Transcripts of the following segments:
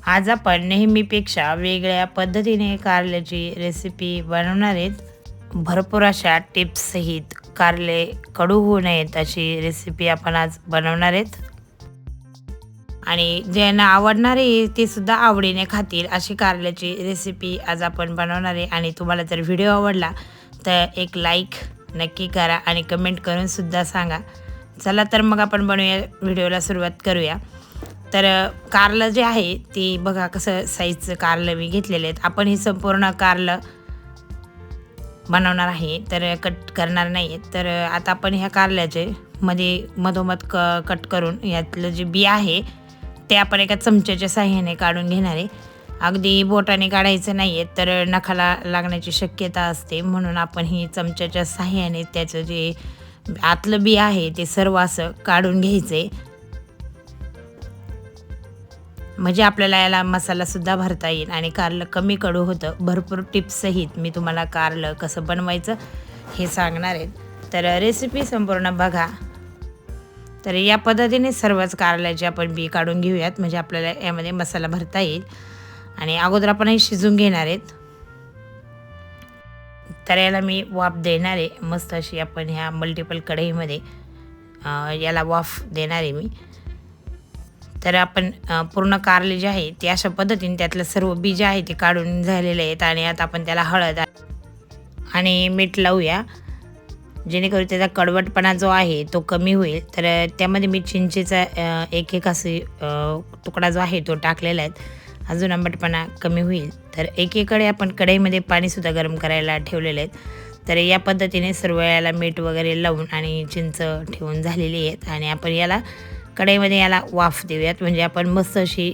आज आपण नेहमीपेक्षा वेगळ्या पद्धतीने कारल्याची रेसिपी बनवणार आहेत. भरपूर अशा टिप्ससहित कारले कडू होऊ नयेत अशी रेसिपी आपण आज बनवणार आहेत. आणि ज्यांना आवडणार आहे ते सुद्धा आवडीने खातील अशी कारल्याची रेसिपी आज आपण बनवणार आहे. आणि तुम्हाला जर व्हिडिओ आवडला तर एक लाईक नक्की करा आणि कमेंट करून सुद्धा सांगा. चला तर मग आपण बनवूया, व्हिडिओला सुरुवात करूया. तर कारलं जे आहे ते बघा कसं साईजचं कारलं मी घेतलेले आहेत. आपण हे संपूर्ण कारलं बनवणार आहे, तर कट करणार नाही आहे. तर आता आपण ह्या कारल्याचे मधोमध कट करून यातलं जे बी आहे ते आपण एका चमच्याच्या साहाय्याने काढून घेणार आहे. अगदी बोटाने काढायचं नाही आहे, तर नखाला लागण्याची शक्यता असते. म्हणून आपण ही चमच्याच्या साहाय्याने त्याचं जे आतलं बी आहे ते सर्व असं काढून घ्यायचं आहे. म्हणजे आपल्याला याला मसालासुद्धा भरता येईल आणि कारलं कमी कडू होतं. भरपूर टिप्ससहित मी तुम्हाला कारलं कसं बनवायचं हे सांगणार आहे. तर रेसिपी संपूर्ण बघा. तर या पद्धतीने सर्वच कारल्याचे आपण बी काढून घेऊयात, म्हणजे आपल्याला यामध्ये मसाला भरता येईल. आणि अगोदर आपण हे शिजून घेणार आहेत. तर याला मी वाफ देणार आहे मस्त अशी. आपण ह्या मल्टिपल कढईमध्ये याला वाफ देणार आहे मी. तर आपण पूर्ण कारले जे आहे ते अशा पद्धतीने त्यातलं सर्व बी जे आहे ते काढून झालेले आहेत. आणि आता आपण त्याला हळद आणि मीठ लावूया, जेणेकरून त्याचा कडवटपणा जो आहे तो कमी होईल. तर त्यामध्ये मी चिंचेचा एक असे तुकडा जो आहे तो टाकलेला आहे, अजून आंबटपणा कमी होईल. तर एकीकडे आपण कढईमध्ये पाणीसुद्धा गरम करायला ठेवलेले आहेत. तर या पद्धतीने सर्व याला मीठ वगैरे लावून आणि चिंच ठेवून झालेली आहेत. आणि आपण याला कढईमध्ये याला वाफ देऊयात, म्हणजे आपण मस्त अशी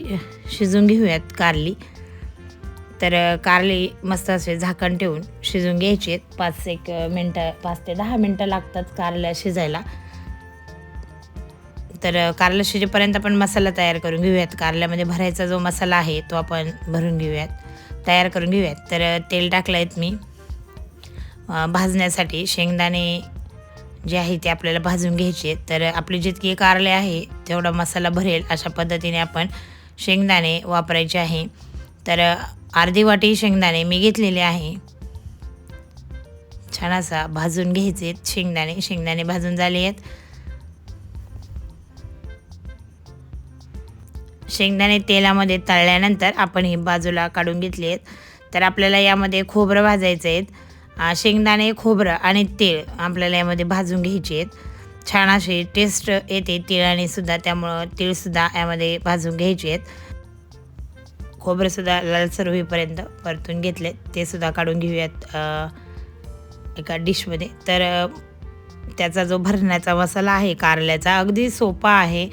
शिजून घेऊयात कारली. तर कारली मस्त असे झाकण ठेवून शिजून घ्यायची आहेत. 5 ते 10 मिनटं लागतात कारल्या शिजायला. तर कारलं शिजेपर्यंत आपण मसाला तयार करून घेऊयात. कारल्यामध्ये भरायचा जो मसाला आहे तो आपण तयार करून घेऊयात. तर तेल टाकलं आहेत मी भाजण्यासाठी. शेंगदाणे जे आहे ते आपल्याला भाजून घ्यायचे आहेत. तर आपले जितके कारले आहे तेवढा मसाला भरेल अशा पद्धतीने आपण शेंगदाणे वापरायचे आहे. तर अर्धी वाटी शेंगदाणे मी घेतलेले आहे. छान असा भाजून घ्यायचे आहेत शेंगदाणे भाजून झाले आहेत. शेंगदाणे तेलामध्ये तळल्यानंतर आपण हे बाजूला काढून घेतले आहेत. तर आपल्याला यामध्ये खोबरं भाजायचं आहेत. शेंगदाणे, खोबरं आणि तेल आपल्याला यामध्ये भाजून घ्यायचे आहेत. छान अशी टेस्ट येते तिळाने सुद्धा, त्यामुळं तीळसुद्धा यामध्ये भाजून घ्यायचे आहेत. खोबरंसुद्धा लालसर होईपर्यंत परतून घेतले, ते सुद्धा काढून घेऊयात एका डिशमध्ये. तर त्याचा जो भरण्याचा मसाला आहे कारल्याचा अगदी सोपा आहे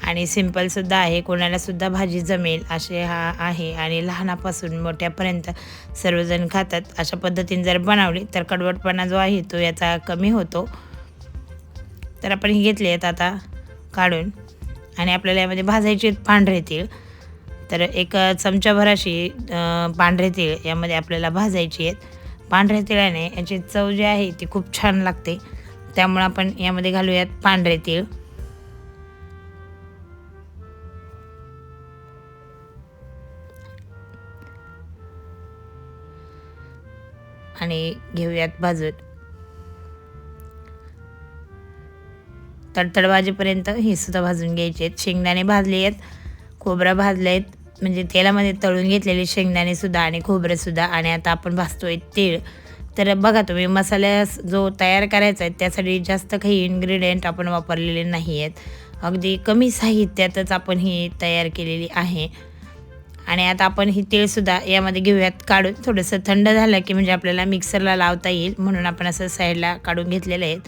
आणि सिंपलसुद्धा आहे. कोणालासुद्धा भाजी जमेल असे हा आहे. आणि लहानापासून मोठ्यापर्यंत सर्वजण खातात. अशा पद्धतीने जर बनवली तर कडवटपणा जो आहे तो याचा कमी होतो. तर आपण हे घेतले आहेत आता काढून. आणि आपल्याला यामध्ये भाजायचे आहेत पांढरे तीळ. तर एक चमचाभर अशी पांढरे तीळ यामध्ये आपल्याला भाजायची आहेत. पांढऱ्या तिळाने याची चव जी आहे ती खूप छान लागते, त्यामुळे आपण यामध्ये घालूयात पांढरे तीळ. आणि घेऊयात भाजून. तडतड वाजेपर्यंत हे सुद्धा भाजून घ्यायचे आहेत. शेंगदाणे भाजले आहेत, खोबरं भाजले आहेत, म्हणजे तेलामध्ये तळून घेतलेले शेंगदाणेसुद्धा आणि खोबरंसुद्धा. आणि आता आपण भाजतोय तीळ. तर बघा तुम्ही, मसाला जो तयार करायचा आहे त्यासाठी जास्त काही इन्ग्रेडियंट आपण वापरलेले नाही आहेत. अगदी कमी साहित्यातच आपण ही तयार केलेली आहे. आणि आता आपण ही तीळसुद्धा यामध्ये घेऊयात काढून. थोडंसं थंड झालं की म्हणजे आपल्याला मिक्सरला लावता येईल, म्हणून आपण असं साईडला काढून घेतलेलं आहेत.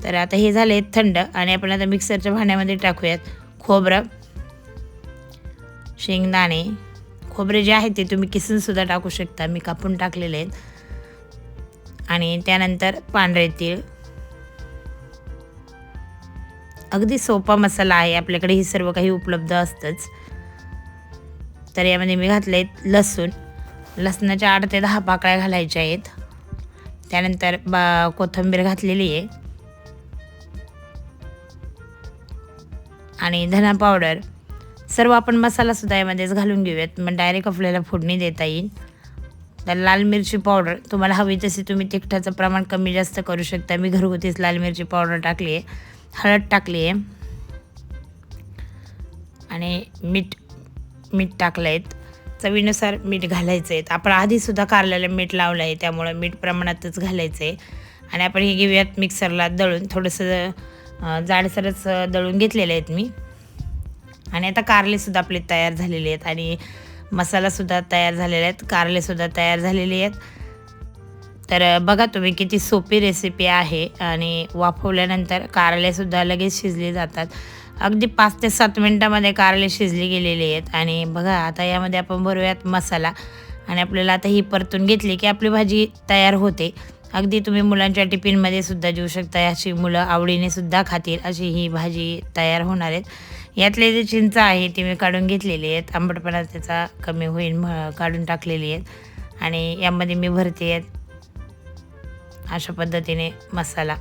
तर आता हे झाले आहेत थंड. आणि आपण आता मिक्सरच्या भांड्यामध्ये टाकूयात खोबरं, शेंगदाणे. खोबरे जे आहे ते तुम्ही किसूनसुद्धा टाकू शकता, मी कापून टाकलेले आहेत. आणि त्यानंतर पांढरे तीळ. अगदी सोपा मसाला आहे, आपल्याकडे हे सर्व काही उपलब्ध असतंच. तर यामध्ये मी घातले आहेत लसूण. लसणाच्या 8 ते 10 पाकळ्या घालायच्या आहेत. त्यानंतर कोथिंबीर घातलेली आहे. आणि धना पावडर, सर्व आपण मसालासुद्धा यामध्येच घालून घेऊयात, मग डायरेक्ट आपल्याला फोडणी देता येईल. तर लाल मिरची पावडर तुम्हाला हवी तशी तुम्ही तिखटाचं प्रमाण कमी जास्त करू शकता. मी घरगुतीच लाल मिरची पावडर टाकली आहे, हळद टाकली आहे आणि मीठ टाकलं आहे. चवीनुसार मीठ घालायचं आहे. आपण आधीसुद्धा कारल्याला मीठ लावलं आहे, त्यामुळं मीठ प्रमाणातच घालायचं आहे. आणि आपण हे घेऊयात मिक्सरला दळून, थोडंसं जाडसरच दळून घेतलेले आहेत मी. आणि आता कारलेसुद्धा आपले तयार झालेले आहेत आणि मसालासुद्धा तयार झालेले आहेत, कारलेसुद्धा तयार झालेले आहेत. तर बघा तुम्ही किती सोपी रेसिपी आहे आणि वाफवल्यानंतर कारलेसुद्धा लगेच शिजले जातात. अगदी 5 ते 7 मिनटामध्ये कारले शिजले गेलेले आहेत. आणि बघा आता यामध्ये आपण भरूयात मसाला आणि आपल्याला आता ही परतून घेतली की आपली भाजी तयार होते. अगदी तुम्ही मुलांच्या टिफिनमध्ये सुद्धा देऊ शकता, अशी मुलं आवडीने सुद्धा खातील अशी ही भाजी तयार होणार आहेत. यातले जे चिंच आहे ती मी काढून घेतलेली आहेत, आंबटपणा त्याचा कमी होईल काढून टाकलेली आहेत. आणि यामध्ये मी भरते आहेत अशा पद्धतीने मसाला.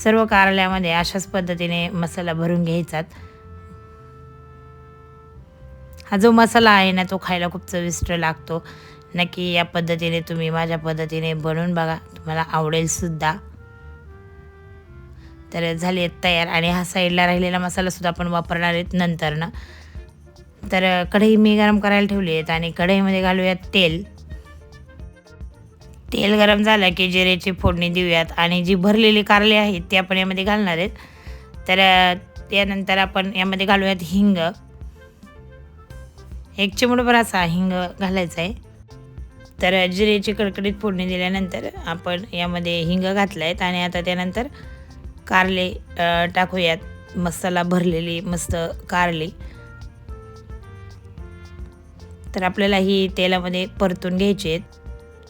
सर्व कारल्यामध्ये अशाच पद्धतीने मसाला भरून घ्यायचा. हा जो मसाला आहे ना तो खायला खूप चविष्ट लागतो. नक्की या पद्धतीने तुम्ही माझ्या पद्धतीने बनवून बघा, तुम्हाला आवडेल सुद्धा. तर झाली आहेत तयार. आणि हा साईडला राहिलेला मसालासुद्धा आपण वापरणार आहेत नंतर ना. तर कढई मी गरम करायला ठेवली आहेत आणि कढईमध्ये घालूयात तेल. तेल गरम झालं की जिऱ्याची फोडणी देऊयात आणि जी भरलेली कारले आहेत ती आपण यामध्ये घालणार आहेत. तर त्यानंतर आपण यामध्ये घालूयात हिंग. 1 चिमूटभर असा हिंग घालायचा आहे. तर जिऱ्याची कडकडीत फोडणी दिल्यानंतर आपण यामध्ये हिंग घातला आहेत आणि आता त्यानंतर कारले टाकूयात. मसाला भरलेली मस्त कारली. तर आपल्याला ही तेलामध्ये परतून घ्यायची आहेत.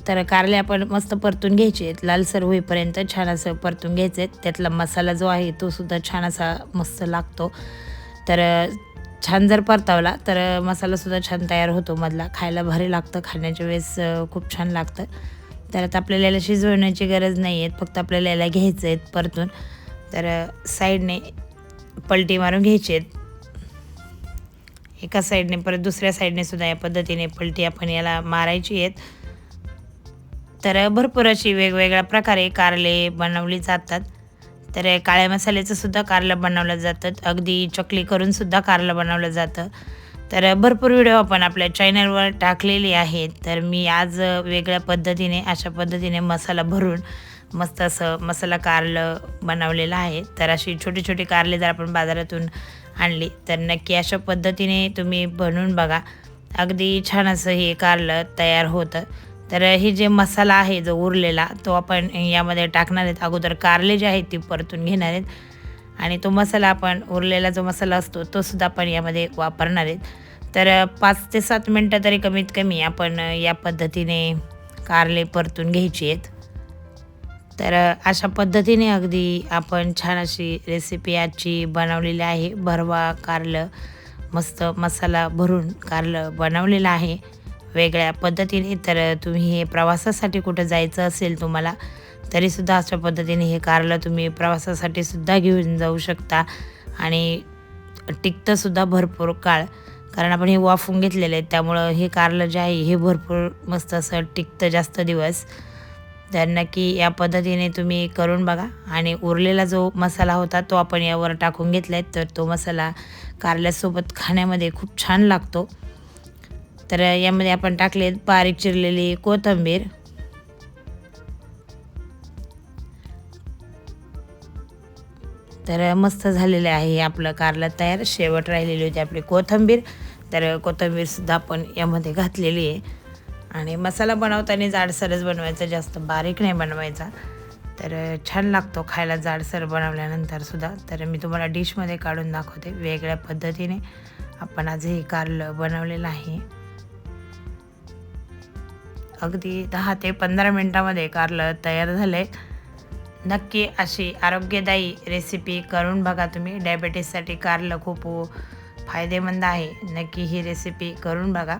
तर कारले आपण मस्त परतून घ्यायचे आहेत, लालसर होईपर्यंत छान असं परतून घ्यायचे आहेत. त्यातला मसाला जो आहे तो सुद्धा छान असा मस्त लागतो. तर छान जर परतावला तर मसालासुद्धा छान तयार होतो मधला, खायला भारी लागतं, खाण्याच्या वेळेस खूप छान लागतं. तर आता आपल्याला याला शिजवण्याची गरज नाही आहे, फक्त आपल्याला याला घ्यायचं आहेत परतून. तर साईडने पलटी मारून घ्यायची आहेत. एका साईडने परत दुसऱ्या साईडने सुद्धा या पद्धतीने पलटी आपण याला मारायची आहेत. तर भरपूर अशी वेगवेगळ्या प्रकारे कारले बनवली जातात. तर काळ्या मसाल्याचं सुद्धा कारलं बनवलं जातं, अगदी चकली करून सुद्धा कारलं बनवलं जातं. तर भरपूर व्हिडिओ आपण आपल्या चॅनलवर टाकलेले आहेत. तर मी आज वेगळ्या पद्धतीने अशा पद्धतीने मसाला भरून मस्त असं मसाला कारलं बनवलेलं आहे. तर अशी छोटी छोटी कारले जर आपण बाजारातून आणली तर नक्की अशा पद्धतीने तुम्ही बनवून बघा, अगदी छान असं हे कारलं तयार होतं. तर हे जे मसाला आहे जो उरलेला तो आपण यामध्ये टाकणार आहेत. अगोदर कारले जे आहेत ते परतून घेणार आहेत आणि तो मसाला आपण उरलेला जो मसाला असतो तो सुद्धा आपण यामध्ये वापरणार आहेत. तर 5 ते 7 मिनटं तरी कमीत कमी आपण या पद्धतीने कारले परतून घ्यायची आहेत. तर अशा पद्धतीने अगदी आपण छान अशी रेसिपी आजची बनवलेली आहे. भरवा कारलं, मस्त मसाला भरून कारलं बनवलेलं आहे वेगळ्या पद्धतीने. तर तुम्ही हे प्रवासासाठी कुठं जायचं असेल तुम्हाला तरीसुद्धा अशा पद्धतीने हे कारलं तुम्ही प्रवासासाठी सुद्धा घेऊन जाऊ शकता आणि टिकतंसुद्धा भरपूर काळ, कारण आपण हे वाफवून घेतलेलं आहे त्यामुळं हे कारलं जे आहे हे भरपूर मस्त असं टिकतं जास्त दिवस. तर नक्की या पद्धतीने तुम्ही करून बघा. आणि उरलेला जो मसाला होता तो आपण यावर टाकून घेतला आहे, तर तो मसाला कारल्यासोबत खाण्यामध्ये खूप छान लागतो. तर यामध्ये आपण टाकले बारीक चिरलेली कोथिंबीर, तर मस्त झालेलं आहे आपलं कारलं तयार. शेवट राहिलेली होती आपली कोथिंबीर, तर कोथिंबीरसुद्धा आपण यामध्ये घातलेली आहे. आणि मसाला बनवताना जाडसरच बनवायचा, जास्त बारीक नाही बनवायचा, तर छान लागतो खायला जाडसर बनवल्यानंतर सुद्धा. तर मी तुम्हाला डिशमध्ये काढून दाखवते वेगळ्या पद्धतीने आपण आज हे कारलं बनवलेलं आहे. अगदी 10 ते 15 मिनटामध्ये कारलं तयार झालं आहे. नक्की अशी आरोग्यदायी रेसिपी करून बघा तुम्ही. डायबिटीससाठी कारलं खूप फायदेमंद आहे. नक्की ही रेसिपी करून बघा.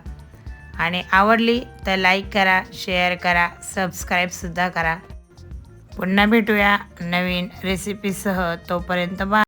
आणि आवडली तर लाईक करा, शेअर करा, सबस्क्राईबसुद्धा करा. पुन्हा भेटूया नवीन रेसिपीसह. तोपर्यंत बाय.